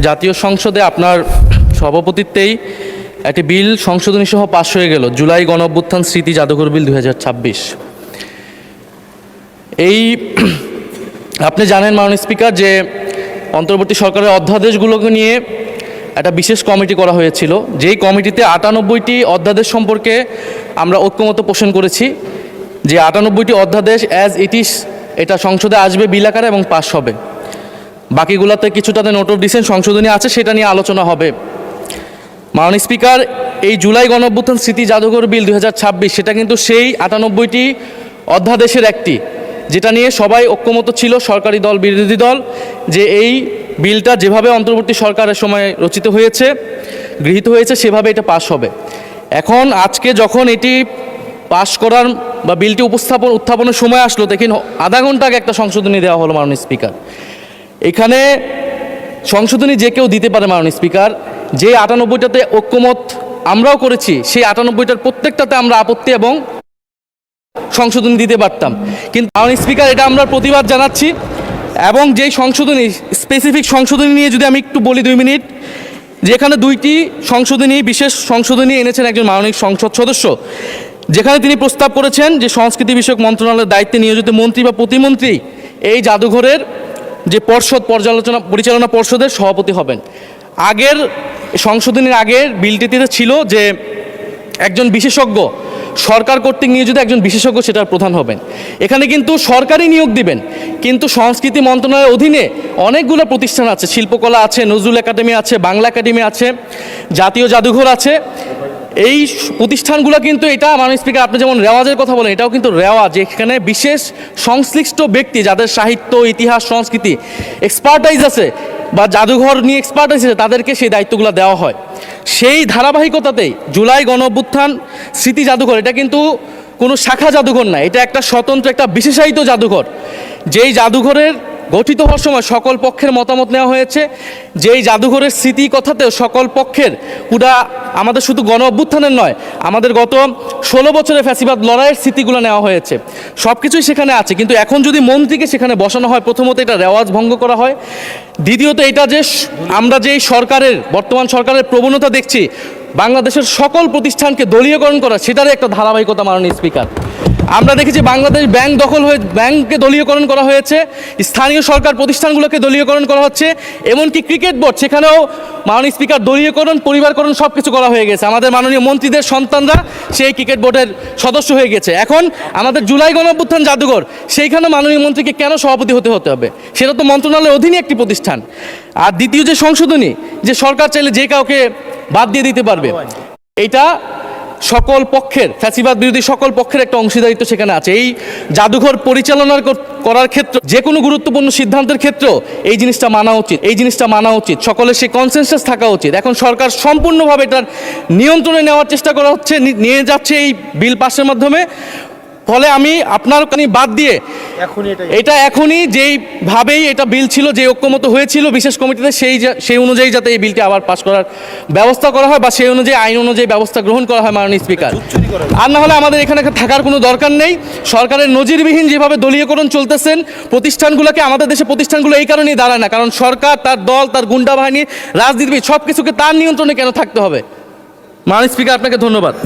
জাতীয় সংসদে আপনার সভাপতিত্বেই একটি বিল সংশোধনী সহ পাস হয়ে গেল, জুলাই গণঅভ্যুত্থান স্মৃতি জাদুঘর বিল 2026। এই আপনি জানেন মাননীয় স্পিকার যে অন্তর্বর্তী সরকারের অধ্যাদেশগুলোকে নিয়ে একটা বিশেষ কমিটি করা হয়েছিল, যেই কমিটিতে 98টি অধ্যাদেশ সম্পর্কে আমরা ঐক্যমত পোষণ করেছি যে 98টি অধ্যাদেশ অ্যাজ ইট ইজ এটা সংসদে আসবে বিল আকারে এবং পাস হবে। বাকিগুলোতে কিছুটাতে নোট অফ ডিসেন্ট সংশোধনী আছে, সেটা নিয়ে আলোচনা হবে। মাননীয় স্পিকার, এই জুলাই গণঅভ্যুত্থান স্মৃতি জাদুঘর বিল 2026 সেটা কিন্তু সেই 98টি অধ্যাদেশের একটি, যেটা নিয়ে সবাই ঐক্যমত ছিল, সরকারি দল বিরোধী দল, যে এই বিলটা যেভাবে অন্তর্বর্তী সরকারের সময় রচিত হয়েছে, গৃহীত হয়েছে, সেভাবে এটা পাস হবে। এখন আজকে যখন এটি পাস করার বা বিলটি উত্থাপনের সময় আসলো, দেখুন আধা ঘন্টা আগে একটা সংশোধনী দেওয়া হলো মাননীয় স্পিকার। এখানে সংশোধনী যে কেউ দিতে পারে মাননীয় স্পিকার, যে 98টাতে ঐক্যমত আমরাও করেছি, সেই 98টার প্রত্যেকটাতে আমরা আপত্তি এবং সংশোধনী দিতে পারতাম, কিন্তু মাননীয় স্পিকার এটা আমরা প্রতিবাদ জানাচ্ছি। এবং যেই সংশোধনী, স্পেসিফিক সংশোধনী নিয়ে যদি আমি একটু বলি 2 মিনিট, যেখানে 2টি সংশোধনী, বিশেষ সংশোধনী এনেছেন একজন মাননীয় সংসদ সদস্য, যেখানে তিনি প্রস্তাব করেছেন যে সংস্কৃতি বিষয়ক মন্ত্রণালয়ের দায়িত্বে নিয়োজিত মন্ত্রী বা প্রতিমন্ত্রী এই জাদুঘরের যে পরিচালনা পর্ষদের সভাপতি হবেন। আগের সংশোধনীর আগের বিলটিতে ছিল যে একজন বিশেষজ্ঞ, সরকার কর্তৃক নিয়োজিত একজন বিশেষজ্ঞ সেটার প্রধান হবেন। এখানে কিন্তু সরকারই নিয়োগ দিবেন, কিন্তু সংস্কৃতি মন্ত্রণালয়ের অধীনে অনেকগুলো প্রতিষ্ঠান আছে, শিল্পকলা আছে, নজরুল একাডেমি আছে, বাংলা একাডেমি আছে, জাতীয় জাদুঘর আছে। এই প্রতিষ্ঠানগুলো কিন্তু, এটা মাননীয় স্পিকার আপনি যেমন রেওয়াজের কথা বলেন, এটাও কিন্তু রেওয়াজ, এখানে বিশেষ সংশ্লিষ্ট ব্যক্তি যাদের সাহিত্য, ইতিহাস, সংস্কৃতি এক্সপার্টাইজ আছে বা জাদুঘর নিয়ে এক্সপার্টাইজ আছে, তাদেরকে সেই দায়িত্বগুলো দেওয়া হয়। সেই ধারাবাহিকতাতেই জুলাই গণঅভ্যুত্থান স্মৃতি জাদুঘর, এটা কিন্তু কোনো শাখা জাদুঘর না, এটা একটা স্বতন্ত্র, একটা বিশেষায়িত জাদুঘর। যেই জাদুঘরের গঠিত হওয়ার সময় সকল পক্ষের মতামত নেওয়া হয়েছে, যেই জাদুঘরের স্মৃতি কথাতেও সকল পক্ষের, পুরা আমাদের শুধু গণ অভ্যুত্থানের নয়, আমাদের গত 16 বছরের ফ্যাসিবাদ লড়াইয়ের স্মৃতিগুলো নেওয়া হয়েছে, সব কিছুই সেখানে আছে। কিন্তু এখন যদি মন্ত্রীকে সেখানে বসানো হয়, প্রথমত এটা রেওয়াজ ভঙ্গ করা হয়, দ্বিতীয়ত এটা যে আমরা যেই সরকারের, বর্তমান সরকারের প্রবণতা দেখছি বাংলাদেশের সকল প্রতিষ্ঠানকে দলীয়করণ করা, সেটারই একটা ধারাবাহিকতা মাননীয় স্পিকার। আমরা দেখেছি বাংলাদেশ ব্যাংক দখল হয়ে, ব্যাংককে দলীয়করণ করা হয়েছে, স্থানীয় সরকার প্রতিষ্ঠানগুলোকে দলীয়করণ করা হচ্ছে, এমনকি ক্রিকেট বোর্ড, সেখানেও মাননীয় স্পিকার দলীয়করণ, পরিবারকরণ সব কিছু করা হয়ে গেছে। আমাদের মাননীয় মন্ত্রীদের সন্তানরা সেই ক্রিকেট বোর্ডের সদস্য হয়ে গেছে। এখন আমাদের জুলাই গণঅভ্যুত্থান জাদুঘর, সেইখানে মাননীয় মন্ত্রীকে কেন সভাপতি হতে হবে? সেটা তো মন্ত্রণালয়ের অধীনে একটি প্রতিষ্ঠান। আর দ্বিতীয় যে সংশোধনী, যে সরকার চাইলে যে কাউকে বাদ দিয়ে দিতে পারবে, এইটা সকল পক্ষের, ফ্যাসিবাদ বিরোধী সকল পক্ষের একটা অংশীদারিত্ব সেখানে আছে। এই জাদুঘর পরিচালনা করার ক্ষেত্রে, যে কোনো গুরুত্বপূর্ণ সিদ্ধান্তের ক্ষেত্রেও এই জিনিসটা মানা উচিত, সকলের সেই কনসেনসাস থাকা উচিত। এখন সরকার সম্পূর্ণভাবে এটার নিয়ন্ত্রণে নেওয়ার চেষ্টা করা হচ্ছে, নিয়ে যাচ্ছে এই বিল পাসের মাধ্যমে। ফলে আমি আপনার বাদ দিয়ে এটা এখনই যেইভাবেই এটা বিল ছিল, যে ঐক্যমত হয়েছিল বিশেষ কমিটিতে, সেই অনুযায়ী যাতে এই বিলটি আবার পাস করার ব্যবস্থা করা হয়, বা সেই অনুযায়ী আইন অনুযায়ী ব্যবস্থা গ্রহণ করা হয় মাননীয় স্পিকার। আর না হলে আমাদের এখানে থাকার কোনো দরকার নেই। সরকারের নজিরবিহীন যেভাবে দলীয়করণ চলতেছেন প্রতিষ্ঠানগুলোকে, আমাদের দেশে প্রতিষ্ঠানগুলো এই কারণেই দাঁড়ায় না, কারণ সরকার, তার দল, তার গুন্ডা বাহিনী, রাজনীতিবিদ সব কিছুকে তার নিয়ন্ত্রণে কেন থাকতে হবে? মাননীয় স্পিকার, আপনাকে ধন্যবাদ।